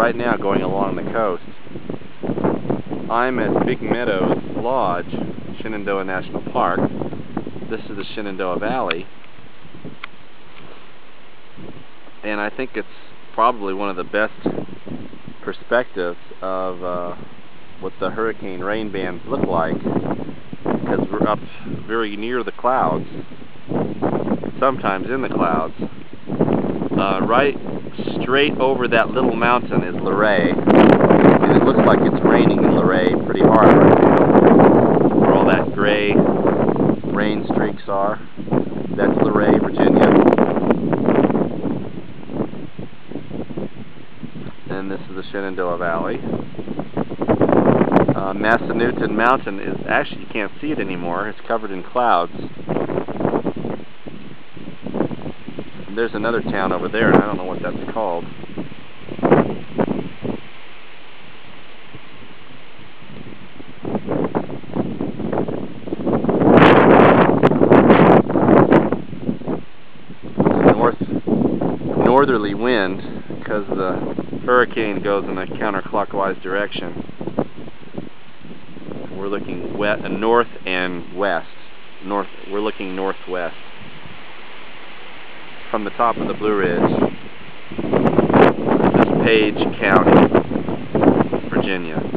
right now going along the coast. I'm at Big Meadows Lodge, Shenandoah National Park. This is the Shenandoah Valley, and I think it's probably one of the best perspectives of what the hurricane rain bands look like, because we're up very near the clouds, sometimes in the clouds. Right straight over that little mountain is Luray, and it looks like it's raining in Luray pretty hard right now, where all that gray rain streaks are. That's Luray, Virginia. And this is the Shenandoah Valley. Massanutten Mountain is actually, you can't see it anymore, it's covered in clouds. And there's another town over there, and I don't know what that's called. Northerly wind, because the hurricane goes in a counterclockwise direction. We're looking north and west. We're looking northwest from the top of the Blue Ridge. This is Page County, Virginia.